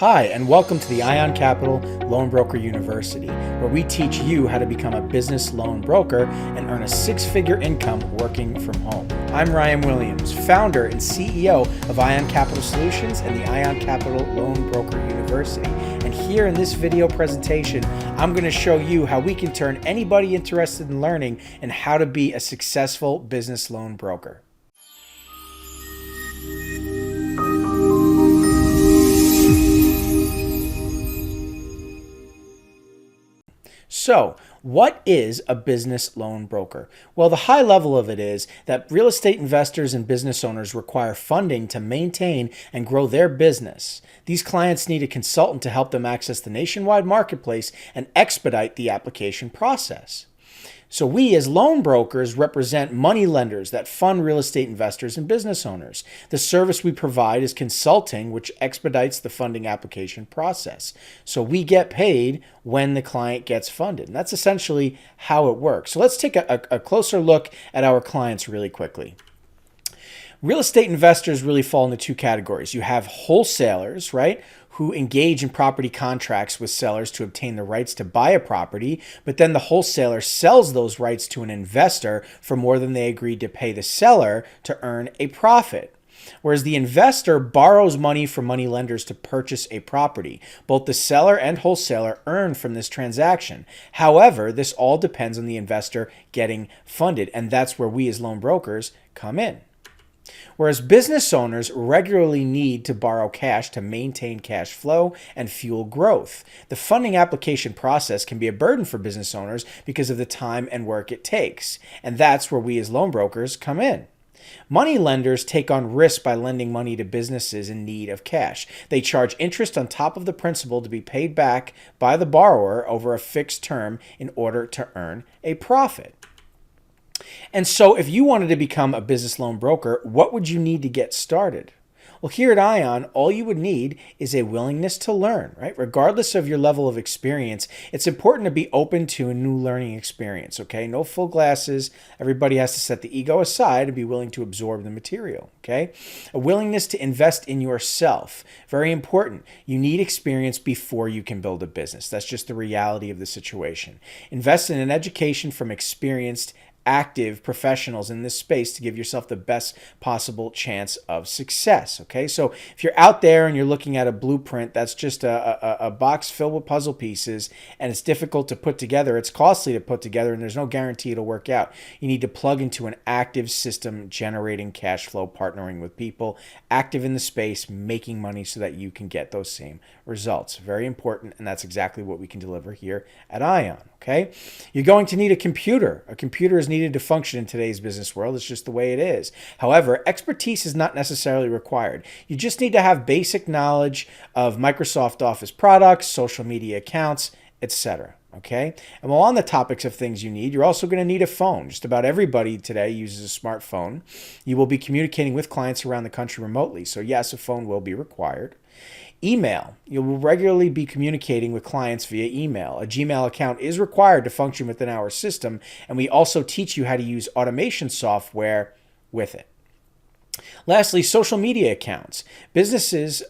Hi, and welcome to the Ion Capital Loan Broker University, where we teach you how to become a business loan broker and earn a six-figure income working from home. I'm Ryan Williams, founder and CEO of Ion Capital Solutions and the Ion Capital Loan Broker University. And here in this video presentation, I'm going to show you how we can turn anybody interested in learning and how to be a successful business loan broker. So, what is a business loan broker? Well, the high level of it is that real estate investors and business owners require funding to maintain and grow their business. These clients need a consultant to help them access the nationwide marketplace and expedite the application process. So we as loan brokers represent money lenders that fund real estate investors and business owners. The service we provide is consulting, which expedites the funding application process. So we get paid when the client gets funded. And that's essentially how it works. So let's take a closer look at our clients really quickly. Real estate investors really fall into two categories. You have wholesalers, right, who engage in property contracts with sellers to obtain the rights to buy a property, but then the wholesaler sells those rights to an investor for more than they agreed to pay the seller to earn a profit. Whereas the investor borrows money from money lenders to purchase a property. Both the seller and wholesaler earn from this transaction. However, this all depends on the investor getting funded, and that's where we as loan brokers come in. Whereas business owners regularly need to borrow cash to maintain cash flow and fuel growth. The funding application process can be a burden for business owners because of the time and work it takes. And that's where we as loan brokers come in. Money lenders take on risk by lending money to businesses in need of cash. They charge interest on top of the principal to be paid back by the borrower over a fixed term in order to earn a profit. And so if you wanted to become a business loan broker, what would you need to get started? Well, here at Ion, all you would need is a willingness to learn, right? Regardless of your level of experience, it's important to be open to a new learning experience, okay? No full glasses. Everybody has to set the ego aside and be willing to absorb the material, okay? A willingness to invest in yourself. Very important. You need experience before you can build a business. That's just the reality of the situation. Invest in an education from experienced active professionals in this space to give yourself the best possible chance of success. Okay, so if you're out there and you're looking at a blueprint that's just a box filled with puzzle pieces and it's difficult to put together, it's costly to put together, and there's no guarantee it'll work out. You need to plug into an active system generating cash flow, partnering with people active in the space, making money so that you can get those same results. Very important, and that's exactly what we can deliver here at Ion. Okay, you're going to need a computer. A computer is needed to function in today's business world. It's just the way it is. However, expertise is not necessarily required. You just need to have basic knowledge of Microsoft Office products, social media accounts, etc. Okay, and while on the topics of things you need, you're also going to need a phone. Just about everybody today uses a smartphone. You will be communicating with clients around the country remotely. So yes, a phone will be required. Email. You will regularly be communicating with clients via email. A Gmail account is required to function within our system, and we also teach you how to use automation software with it. Lastly, social media accounts. Businesses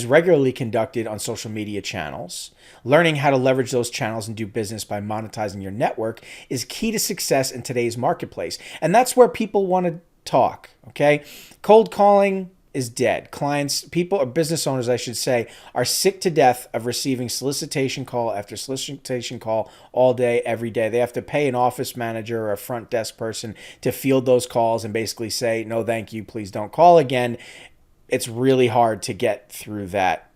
regularly conducted on social media channels. Learning how to leverage those channels and do business by monetizing your network is key to success in today's marketplace. And that's where people want to talk, okay? Cold calling is dead. Clients, people, or business owners, I should say, are sick to death of receiving solicitation call after solicitation call all day, every day. They have to pay an office manager or a front desk person to field those calls and basically say, no, thank you, please don't call again. It's really hard to get through that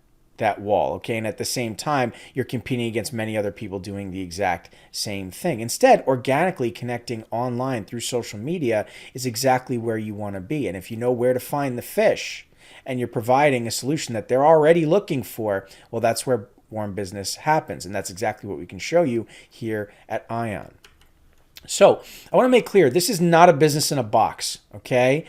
wall, okay? And at the same time, you're competing against many other people doing the exact same thing. Instead, organically connecting online through social media is exactly where you want to be. And if you know where to find the fish and you're providing a solution that they're already looking for, well, that's where warm business happens. And that's exactly what we can show you here at Ion. So I want to make clear, this is not a business in a box, okay?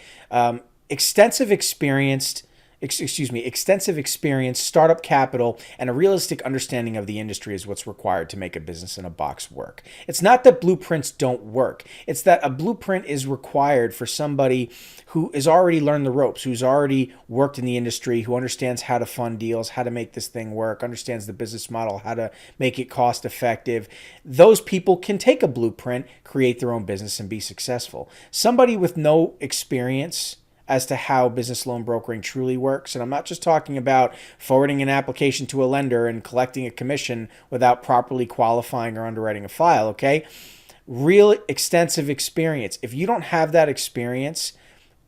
Extensive experience extensive experience, startup capital, and a realistic understanding of the industry is what's required to make a business in a box work. It's not that blueprints don't work. It's that a blueprint is required for somebody who has already learned the ropes, who's already worked in the industry, who understands how to fund deals, how to make this thing work, understands the business model, how to make it cost effective. Those people can take a blueprint, create their own business, and be successful. Somebody with no experience as to how business loan brokering truly works. And I'm not just talking about forwarding an application to a lender and collecting a commission without properly qualifying or underwriting a file, okay? Real extensive experience. If you don't have that experience,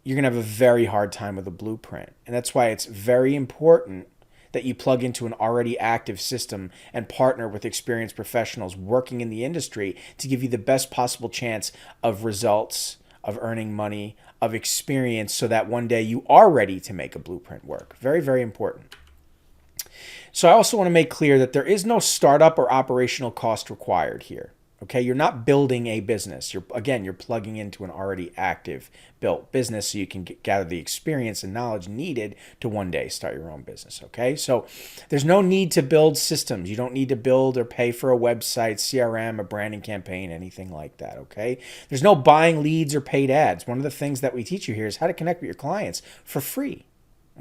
you're going to have a very hard time with a blueprint. And that's why it's very important that you plug into an already active system and partner with experienced professionals working in the industry to give you the best possible chance of results, of earning money, of experience, so that one day you are ready to make a blueprint work. Very, very important. So I also want to make clear that there is no startup or operational cost required here. Okay, you're not building a business. You're plugging into an already active built business so you can gather the experience and knowledge needed to one day start your own business. Okay, so there's no need to build systems. You don't need to build or pay for a website, CRM, a branding campaign, anything like that. Okay, there's no buying leads or paid ads. One of the things that we teach you here is how to connect with your clients for free.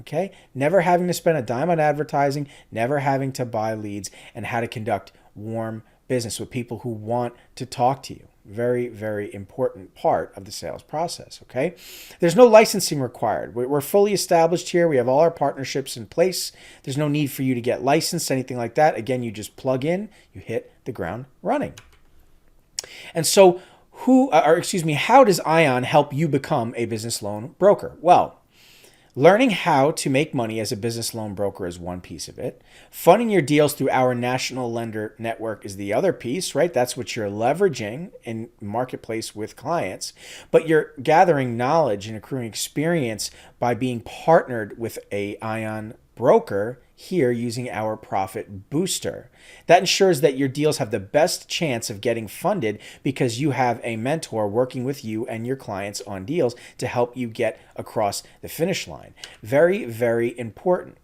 Okay, never having to spend a dime on advertising, never having to buy leads, and how to conduct warm business with people who want to talk to you. Very, very important part of the sales process, okay? There's no licensing required. We're fully established here. We have all our partnerships in place. There's no need for you to get licensed, anything like that. Again, you just plug in, you hit the ground running. And so how does Ion help you become a business loan broker? Well, learning how to make money as a business loan broker is one piece of it. Funding your deals through our national lender network is the other piece, right? That's what you're leveraging in marketplace with clients. But you're gathering knowledge and accruing experience by being partnered with a Ion broker here using our profit booster. That ensures that your deals have the best chance of getting funded because you have a mentor working with you and your clients on deals to help you get across the finish line. Very, very important.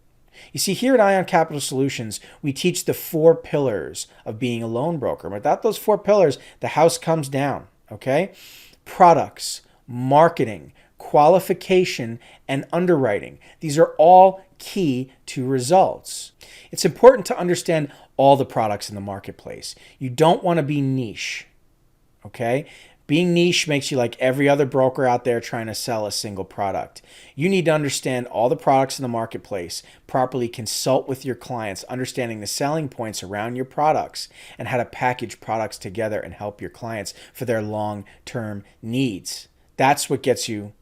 You see, here at Ion Capital Solutions, we teach the 4 pillars of being a loan broker. Without those 4 pillars, the house comes down, okay? Products, marketing, qualification, and underwriting. These are all key to results. It's important to understand all the products in the marketplace. You don't want to be niche, okay? Being niche makes you like every other broker out there trying to sell a single product. You need to understand all the products in the marketplace, properly consult with your clients, understanding the selling points around your products, and how to package products together and help your clients for their long-term needs. That's what gets you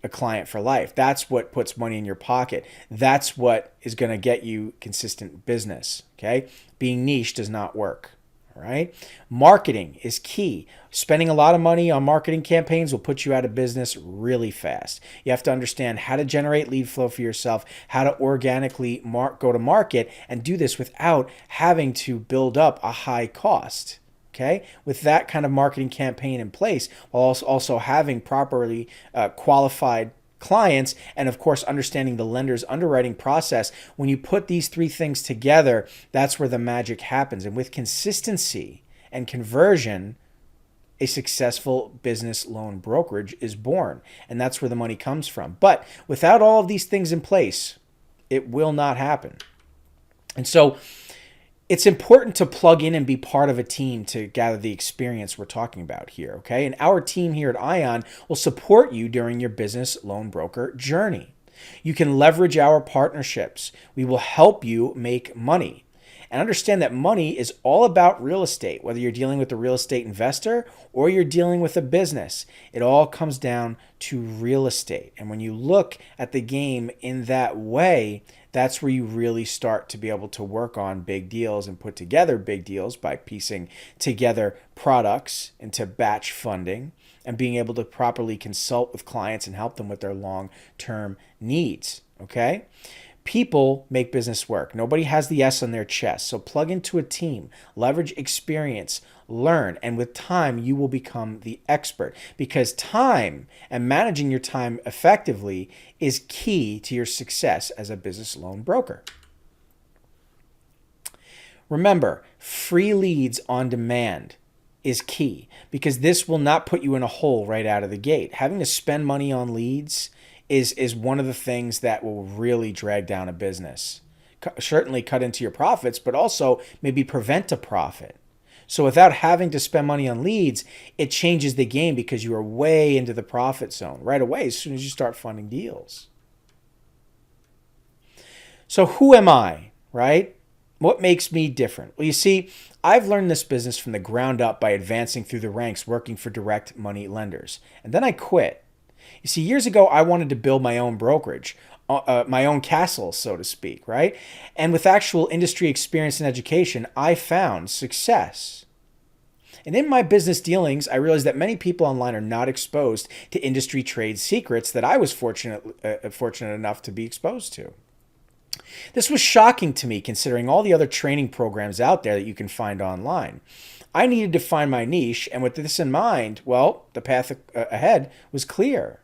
a client for life. That's what puts money in your pocket. That's what is going to get you consistent business, okay? Being niche does not work, all right? Marketing is key. Spending a lot of money on marketing campaigns will put you out of business really fast. You have to understand how to generate lead flow for yourself, how to organically go to market, and do this without having to build up a high cost. Okay, with that kind of marketing campaign in place, while also having properly qualified clients, and of course, understanding the lender's underwriting process. When you put these 3 things together, that's where the magic happens. And with consistency and conversion, a successful business loan brokerage is born. And that's where the money comes from. But without all of these things in place, it will not happen. And so, it's important to plug in and be part of a team to gather the experience we're talking about here, okay? And our team here at Ion will support you during your business loan broker journey. You can leverage our partnerships. We will help you make money. And understand that money is all about real estate, whether you're dealing with a real estate investor or you're dealing with a business. It all comes down to real estate. And when you look at the game in that way, that's where you really start to be able to work on big deals and put together big deals by piecing together products into batch funding and being able to properly consult with clients and help them with their long-term needs, okay? People make business work. Nobody has the S on their chest. So plug into a team, leverage experience, learn, and with time, you will become the expert, because time and managing your time effectively is key to your success as a business loan broker. Remember, free leads on demand is key, because this will not put you in a hole right out of the gate. Having to spend money on leads is one of the things that will really drag down a business. Certainly cut into your profits, but also maybe prevent a profit. So without having to spend money on leads, it changes the game, because you are way into the profit zone right away as soon as you start funding deals. So who am I, right? What makes me different? Well, you see, I've learned this business from the ground up by advancing through the ranks working for direct money lenders. And then I quit. You see, years ago, I wanted to build my own brokerage, my own castle, so to speak, right? And with actual industry experience and education, I found success. And in my business dealings, I realized that many people online are not exposed to industry trade secrets that I was fortunate enough to be exposed to. This was shocking to me, considering all the other training programs out there that you can find online. I needed to find my niche, and with this in mind, well, the path ahead was clear.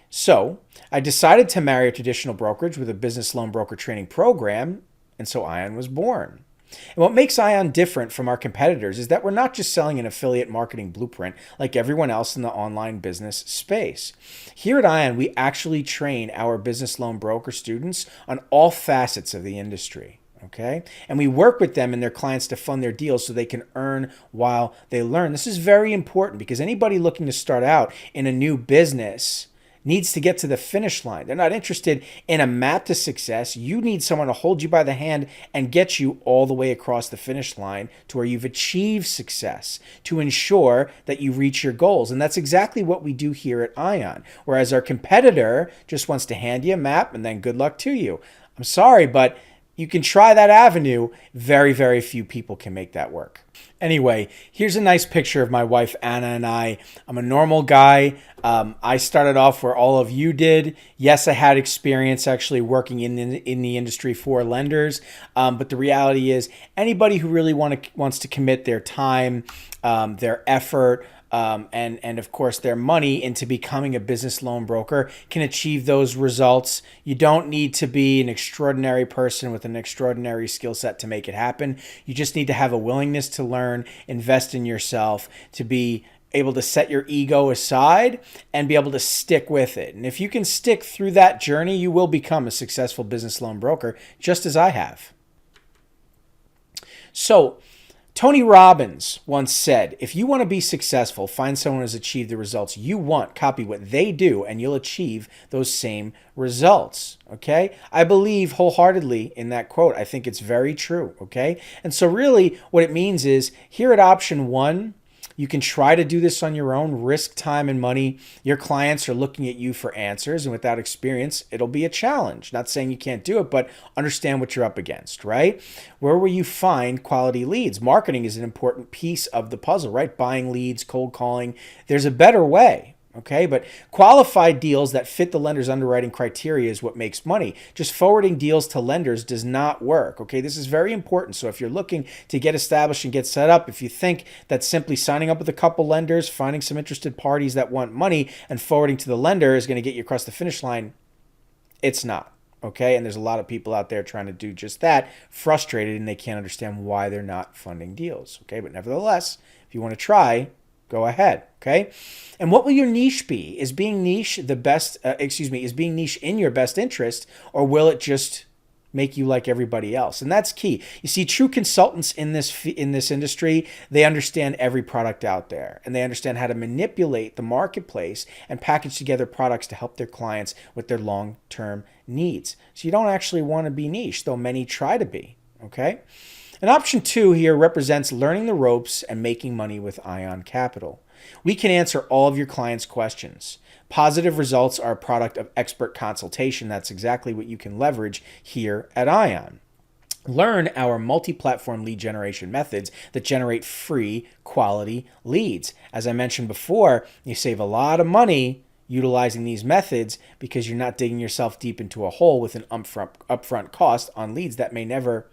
So I decided to marry a traditional brokerage with a business loan broker training program, and so Ion was born. And what makes Ion different from our competitors is that we're not just selling an affiliate marketing blueprint like everyone else in the online business space. Here at Ion, we actually train our business loan broker students on all facets of the industry. Okay. And we work with them and their clients to fund their deals so they can earn while they learn. This is very important, because anybody looking to start out in a new business needs to get to the finish line. They're not interested in a map to success. You need someone to hold you by the hand and get you all the way across the finish line to where you've achieved success, to ensure that you reach your goals. And that's exactly what we do here at Ion. Whereas our competitor just wants to hand you a map and then good luck to you. I'm sorry, but you can try that avenue. Very, very few people can make that work. Anyway, here's a nice picture of my wife, Anna, and I. I'm a normal guy. I started off where all of you did. Yes, I had experience actually working in the industry for lenders. But the reality is, anybody who really wants to commit their time, their effort, and of course their money into becoming a business loan broker can achieve those results. You don't need to be an extraordinary person with an extraordinary skill set to make it happen. You just need to have a willingness to learn, invest in yourself, to be able to set your ego aside and be able to stick with it. And if you can stick through that journey, you will become a successful business loan broker, just as I have. So, Tony Robbins once said, if you want to be successful, find someone who has achieved the results you want, copy what they do, and you'll achieve those same results. Okay? I believe wholeheartedly in that quote. I think it's very true. Okay? And so really what it means is, here at option 1, you can try to do this on your own, risk time and money. Your clients are looking at you for answers, and without experience, it'll be a challenge. Not saying you can't do it, but understand what you're up against, right? Where will you find quality leads? Marketing is an important piece of the puzzle, right? Buying leads, cold calling. There's a better way. Okay, but qualified deals that fit the lender's underwriting criteria is what makes money. Just forwarding deals to lenders does not work. Okay, this is very important. So if you're looking to get established and get set up, if you think that simply signing up with a couple lenders, finding some interested parties that want money, and forwarding to the lender is going to get you across the finish line, it's not. Okay, and there's a lot of people out there trying to do just that, frustrated, and they can't understand why they're not funding deals. Okay, but nevertheless, if you want to try, go ahead, okay? And what will your niche be? Is being niche is being niche in your best interest, or will it just make you like everybody else? And that's key. You see, true consultants in this industry, they understand every product out there, and they understand how to manipulate the marketplace and package together products to help their clients with their long-term needs. So you don't actually want to be niche, though many try to be, okay? And option 2 here represents learning the ropes and making money with Ion Capital. We can answer all of your clients' questions. Positive results are a product of expert consultation. That's exactly what you can leverage here at Ion. Learn our multi-platform lead generation methods that generate free quality leads. As I mentioned before, you save a lot of money utilizing these methods because you're not digging yourself deep into a hole with an upfront cost on leads that may never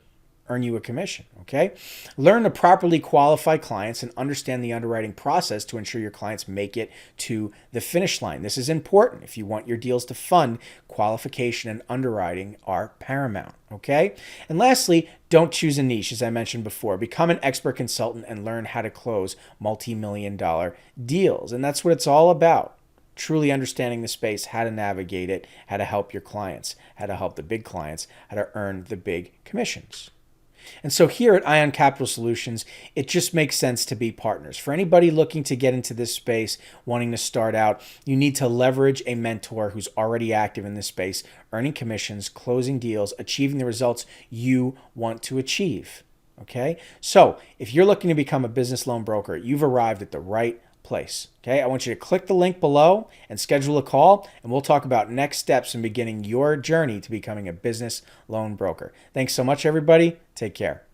earn you a commission, okay? Learn to properly qualify clients and understand the underwriting process to ensure your clients make it to the finish line. This is important. If you want your deals to fund, qualification and underwriting are paramount, okay? And lastly, don't choose a niche, as I mentioned before. Become an expert consultant and learn how to close multi-million-dollar deals. And that's what it's all about. Truly understanding the space, how to navigate it, how to help your clients, how to help the big clients, how to earn the big commissions. And so here at Ion Capital Solutions, it just makes sense to be partners. For anybody looking to get into this space, wanting to start out, you need to leverage a mentor who's already active in this space, earning commissions, closing deals, achieving the results you want to achieve. Okay? So if you're looking to become a business loan broker, you've arrived at the right place. Okay, I want you to click the link below and schedule a call, and we'll talk about next steps in beginning your journey to becoming a business loan broker. Thanks so much, everybody. Take care.